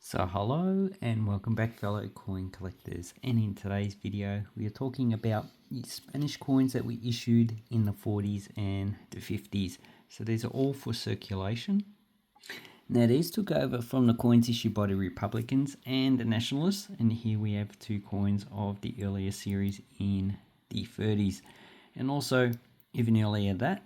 So hello and welcome back fellow coin collectors, and in today's video we are talking about the Spanish coins that we issued in the 40s and the 50s. So these are all for circulation. Now these took over from the coins issued by the Republicans and the Nationalists, and here we have two coins of the earlier series in the 30s, and also even earlier that,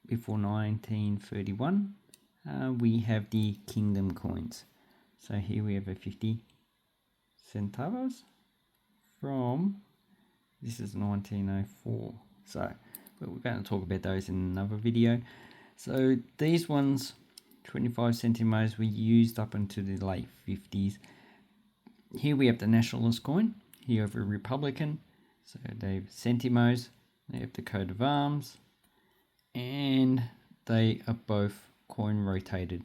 before 1931, we have the Kingdom coins. So here we have a 50 centavos from, this is 1904. But we're going to talk about those in another video. So these ones, 25 centimos, were used up until the late 50s. Here we have the Nationalist coin. Here we have a Republican. So they have centimos. They have the coat of arms. And they are both coin rotated.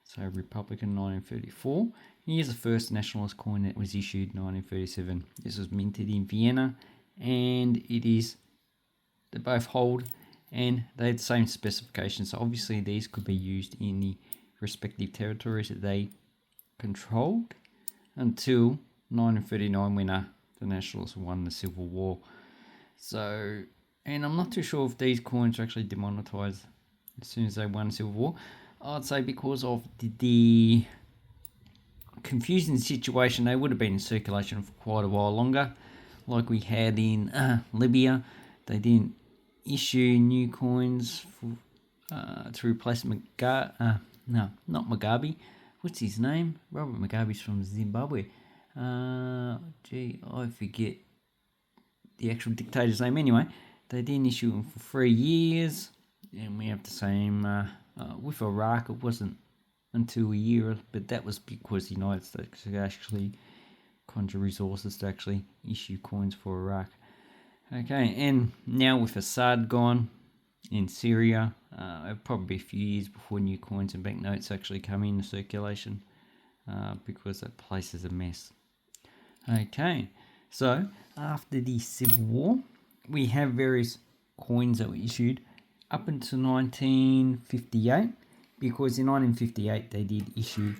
So Republican 1934. Here's the first Nationalist coin that was issued 1937. This was minted in Vienna, and they both hold, and they had the same specifications. So obviously these could be used in the respective territories that they controlled until 1939, when the Nationalists won the Civil War. So, and I'm not too sure if these coins are actually demonetized as soon as they won the Civil War. I'd say because of the confusing situation, they would have been in circulation for quite a while longer. Like we had in Libya, they didn't issue new coins to replace not Mugabe. What's his name? Robert Mugabe's from Zimbabwe. I forget the actual dictator's name. Anyway, they didn't issue them for 3 years, and we have the same. With Iraq, it wasn't until a year, but that was because the United States could actually conjure resources to actually issue coins for Iraq. Okay, and now with Assad gone in Syria, it'll probably be a few years before new coins and banknotes actually come into circulation, because that place is a mess. Okay, so after the Civil War, we have various coins that were issued up until 1958, because in 1958 they did issue,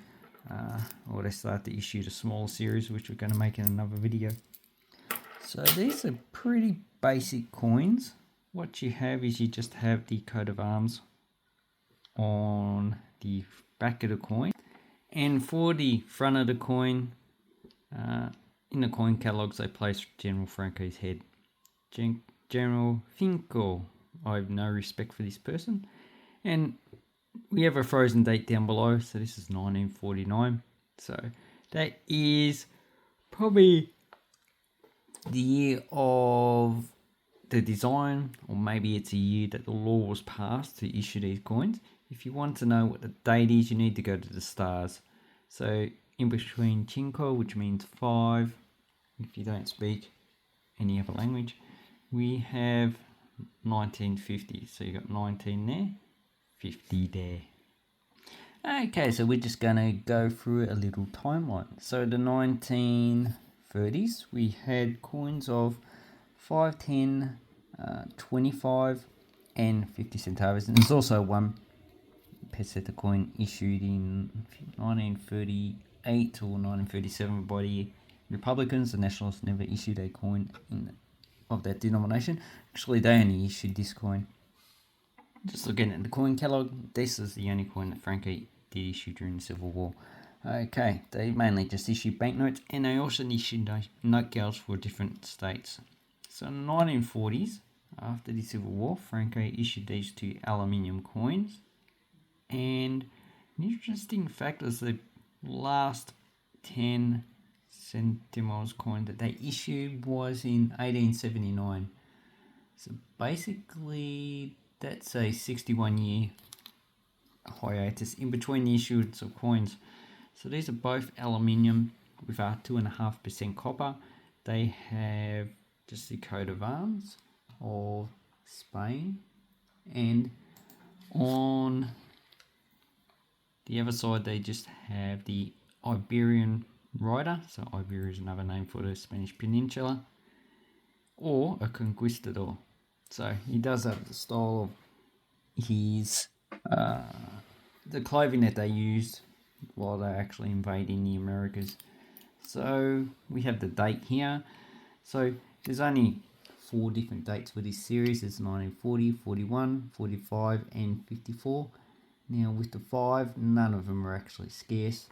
or they started to issue the small series, which we're going to make in another video. So these are pretty basic coins. What you have is you just have the coat of arms on the back of the coin, and for the front of the coin, in the coin catalogues they place General Franco's head. General Finco. I have no respect for this person. And we have a frozen date down below, so this is 1949. So that is probably the year of the design, or maybe it's a year that the law was passed to issue these coins. If you want to know what the date is, you need to go to the stars. So in between cinco, which means 5, if you don't speak any other language, we have 1950. So you got 19 there, 50 there. Okay, so we're just going to go through a little timeline. So the 1930s, we had coins of 5, 10, 25 and 50 centavos. And there's also one peseta coin issued in 1938 or 1937 by the Republicans. The Nationalists never issued a coin of that denomination. Actually, they only issued this coin. Just looking at the coin catalogue, this is the only coin that Franco did issue during the Civil War. Okay, they mainly just issued banknotes, and they also issued note gals for different states. So in the 1940s, after the Civil War, Franco issued these two aluminium coins. And an interesting fact is the last 10 centimos coin that they issued was in 1879. So basically that's a 61-year hiatus in between the issuance of coins. So these are both aluminium with our 2.5% copper. They have just the coat of arms of Spain, and on the other side they just have the Iberian rider. So Iberia is another name for the Spanish Peninsula, or a conquistador. So he does have the style of his the clothing that they used while they're actually invading the Americas. So we have the date here. So there's only 4 different dates for this series. It's 1940, 41, 45 and 54. Now with the 5, none of them are actually scarce.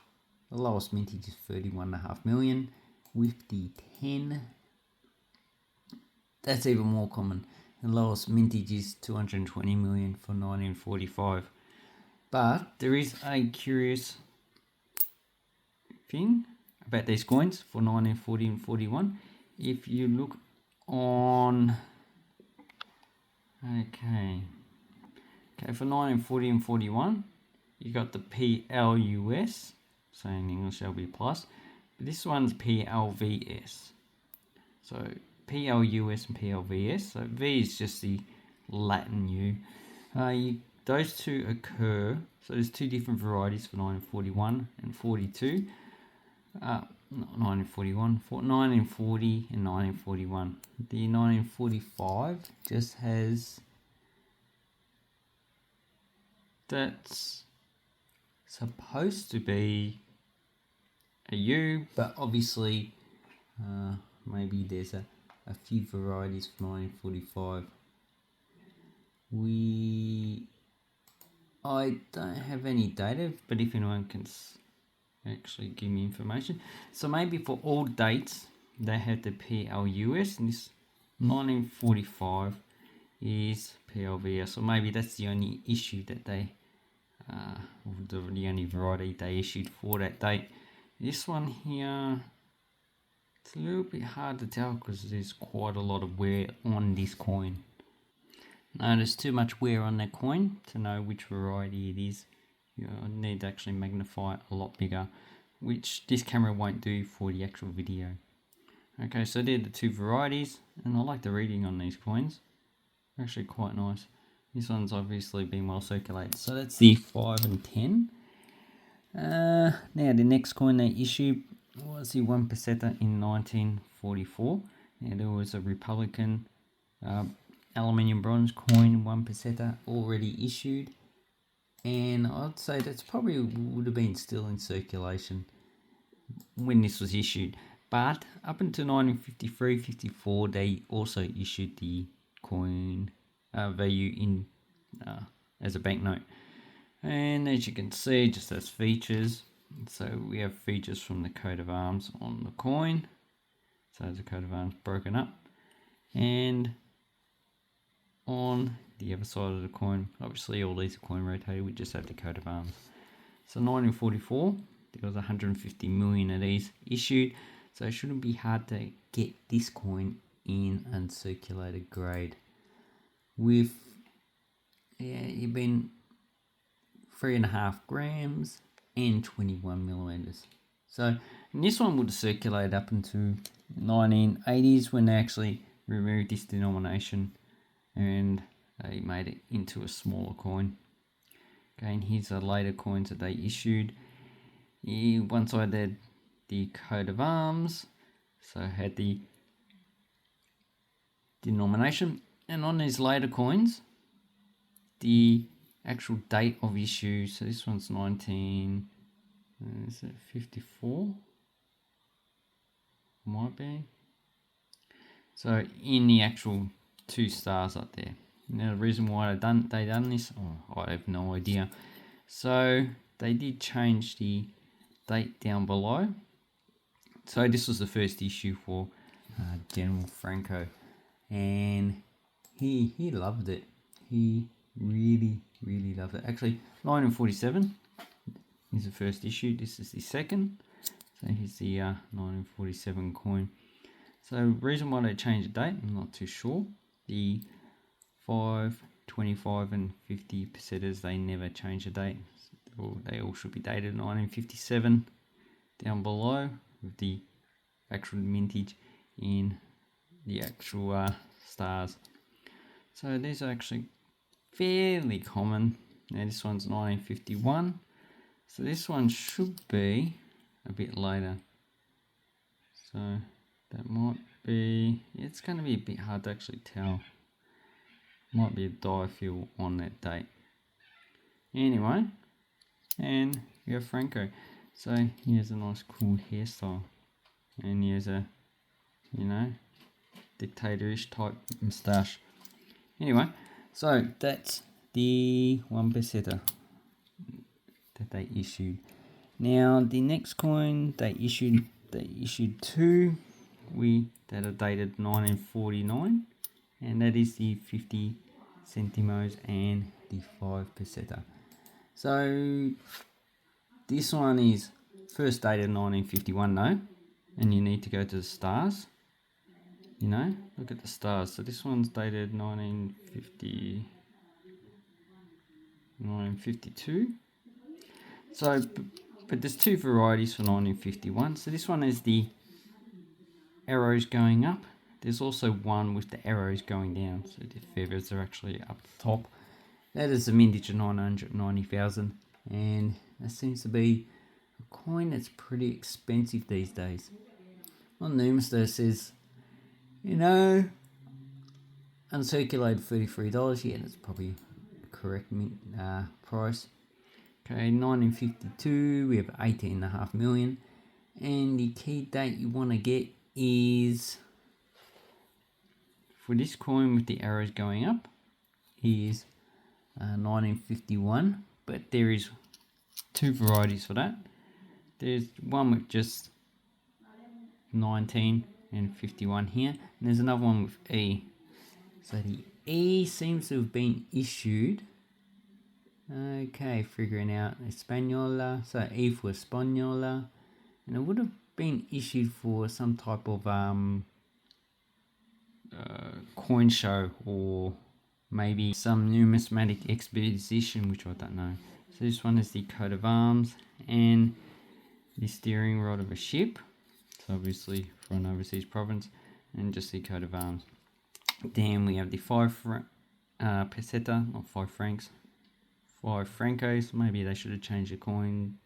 The lowest mintage is 31.5 million. With the 10, that's even more common. The lowest mintage is 220 million for 1945. But there is a curious thing about these coins for 1940 and 41. If you look on, okay, for 1940 and 41, you got the PLUS, so in English LB plus, but this one's PLVS. So PLUS and PLVS. So V is just the Latin U. Those two occur. So there's 2 different varieties for 1941 and 42. 1941, 1940 and 1941. The 1945 just has, that's supposed to be a U, but obviously maybe there's a few varieties for 1945. I don't have any data, but if anyone can actually give me information. So maybe for all dates, they had the PLUS, and this 1945 is PLVS. So maybe that's the only issue that they, the only variety they issued for that date. This one here, it's a little bit hard to tell because there's quite a lot of wear on this coin. No, there's too much wear on that coin to know which variety it is. You need to actually magnify it a lot bigger, which this camera won't do for the actual video. Okay, so they're the 2 varieties, and I like the reading on these coins. They're actually quite nice. This one's obviously been well circulated. So that's the 5 and 10. Now the next coin they issued was the 1 peseta in 1944. Now there was a Republican aluminium bronze coin 1 peseta already issued, and I'd say that's probably would have been still in circulation when this was issued. But up until 1953-54, they also issued the coin value in as a banknote. And as you can see, just as features, so we have features from the coat of arms on the coin. So there's a coat of arms broken up, and on the other side of the coin, obviously all these are coin rotated, we just have the coat of arms. So 1944, there was 150 million of these issued, so it shouldn't be hard to get this coin in uncirculated grade. With, you've been 3.5 grams and 21 millimeters. So and this one would circulate up into 1980s when they actually removed this denomination and they made it into a smaller coin. Again, here's the later coins that they issued. One side had the coat of arms, so it had the denomination, and on these later coins, the actual date of issue. So this one's 54? Might be. So in the actual 2 stars up there. Now the reason why they done this, I have no idea. So they did change the date down below. So this was the first issue for General Franco, and he loved it. He really loved it. Actually, 1947 is the first issue. This is the second. So here's the 1947 coin. So the reason why they changed the date, I'm not too sure. The 5, 25 and 50 pesetas, they never change the date. They all should be dated 1957 down below with the actual mintage in the actual stars. So these are actually fairly common. Now this one's 1951. So this one should be a bit later. So that might be, it's going to be a bit hard to actually tell. Might be a difill on that date. Anyway, and we have Franco. So he has a nice cool hairstyle, and he has a, you know, dictatorish type moustache. Anyway, so that's the 1 pesetter that they issued. Now the next coin they issued two that are dated 1949, and that is the 50 centimos and the 5 pesetter. So this one is first dated 1951 though, and you need to go to the stars. You know, look at the stars. So this one's dated 1952. So, but there's two varieties for 1951. So this one is the arrows going up. There's also one with the arrows going down. So the feathers are actually up the top. That is a mintage of 990,000. And that seems to be a coin that's pretty expensive these days. On Numister it says, you know, uncirculated $33. Yeah, that's probably the correct price. Okay, 1952, we have 18.5 million. And the key date you want to get is, for this coin with the arrows going up, is 1951. But there is two varieties for that. There's one with just 19 and 51 here, and there's another one with E. So the E seems to have been issued. Okay, figuring out Española. So E for Española, and it would have been issued for some type of coin show, or maybe some numismatic exposition, which I don't know. So this one is the coat of arms and the steering rod of a ship. So obviously for an overseas province, and just the coat of arms. Then we have the 5 peseta, or 5 francs, 5 francos. Maybe they should have changed the coin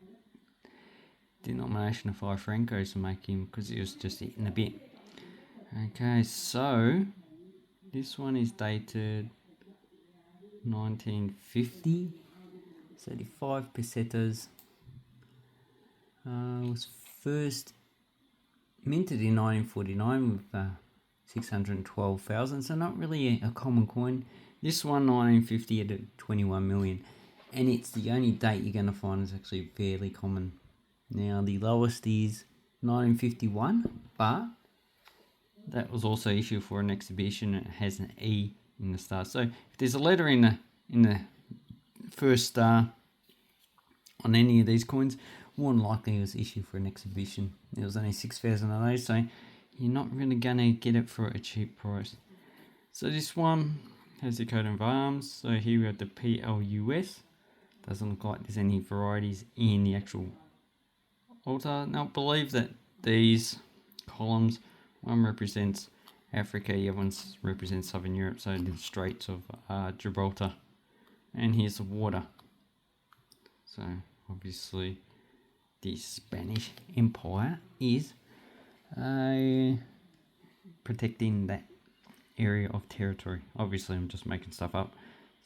denomination of 5 francos to make him, because it was just eating a bit. Okay, so this one is dated 1950. So the 5 pesetas was first minted in 1949 with 612,000, so not really a common coin. This one, 1950 at 21 million, and it's the only date you're going to find is actually fairly common. Now the lowest is 1951, but that was also issued for an exhibition. It has an E in the star. So if there's a letter in the first star on any of these coins, more than likely it was issued for an exhibition. There was only 6,000 of those, so you're not really going to get it for a cheap price. So this one has the coat of arms. So here we have the PLUS. Doesn't look like there's any varieties in the actual altar. Now I believe that these columns, one represents Africa, the other one represents Southern Europe, so the Straits of Gibraltar. And here's the water. So obviously the Spanish Empire is protecting that area of territory. Obviously I'm just making stuff up.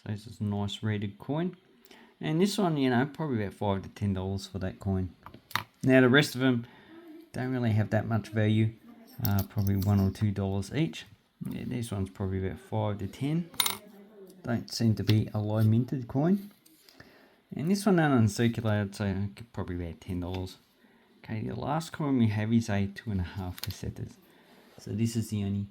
So this is a nice rated coin. And this one, you know, probably about $5 to $10 for that coin. Now the rest of them don't really have that much value. Probably $1 or $2 each. Yeah, this one's probably about 5 to 10. Don't seem to be a low minted coin. And this one uncirculated, so probably about $10. Okay, the last coin we have is a 2.5 pesetas. So this is the only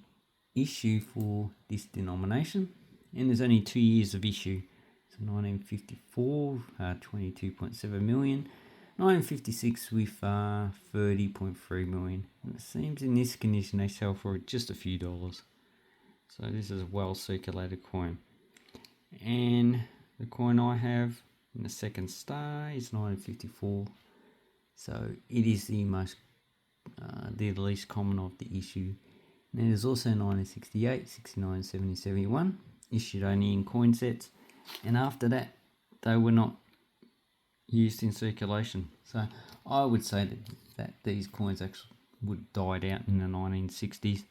issue for this denomination, and there's only 2 years of issue. So 1954, 22.7 million. 1956 with 30.3 million. And it seems in this condition they sell for just a few dollars. So this is a well circulated coin. And the coin I have in the second star is 1954. So it is the most, the least common of the issue. And there's also 1968, 69, 70, 71, issued only in coin sets. And after that, they were not used in circulation. So I would say that these coins actually would died out in the 1960s,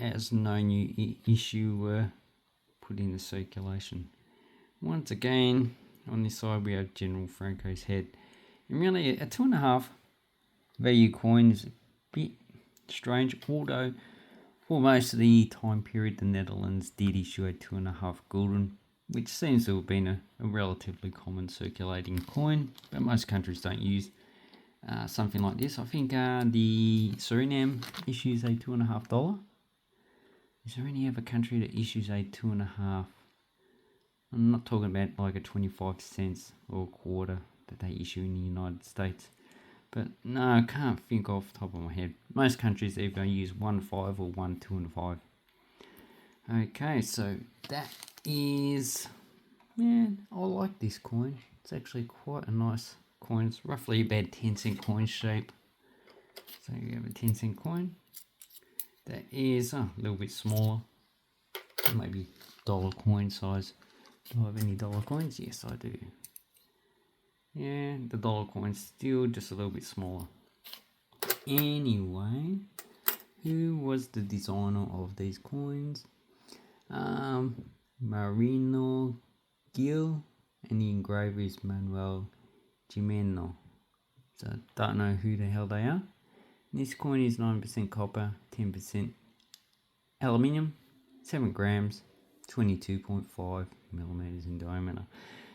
as no new issue were put into circulation. Once again, On this side we have General Franco's head. And really a 2.5 value coin is a bit strange, although for most of the time period the Netherlands did issue a 2.5 gulden, which seems to have been a relatively common circulating coin, but most countries don't use something like this. I think the Suriname issues a $2.5. Is there any other country that issues a 2.5? I'm not talking about like a 25 cents or a quarter that they issue in the United States. But no, I can't think off the top of my head. Most countries either use 1.5 or 1, 2 and 5. Okay, so that is, man, I like this coin. It's actually quite a nice coin. It's roughly about 10-cent coin shape. So you have a 10-cent coin. That is a little bit smaller, maybe dollar coin size. Do I have any dollar coins? Yes, I do. Yeah, the dollar coin's still just a little bit smaller. Anyway, who was the designer of these coins? Marino Gil, and the engraver is Manuel Gimeno. So I don't know who the hell they are. This coin is 9% copper, 10% aluminium, 7 grams, 22.5 millimeters in diameter.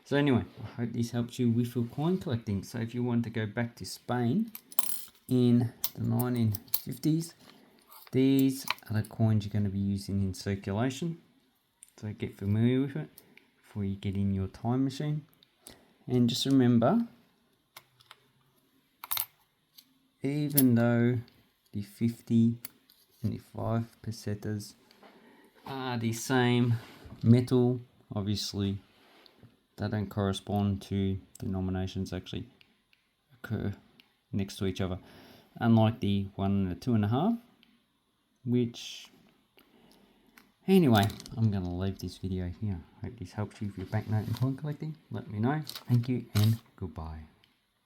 So anyway, I hope this helps you with your coin collecting. So if you want to go back to Spain in the 1950s, these are the coins you're going to be using in circulation. So get familiar with it before you get in your time machine. And just remember, even though the 50 and the 5 pesetas are the same metal, obviously they don't correspond to denominations actually occur next to each other, unlike the 1 and the 2.5, which anyway, I'm going to leave this video here. Hope this helps you with your banknote and coin collecting. Let me know. Thank you and goodbye.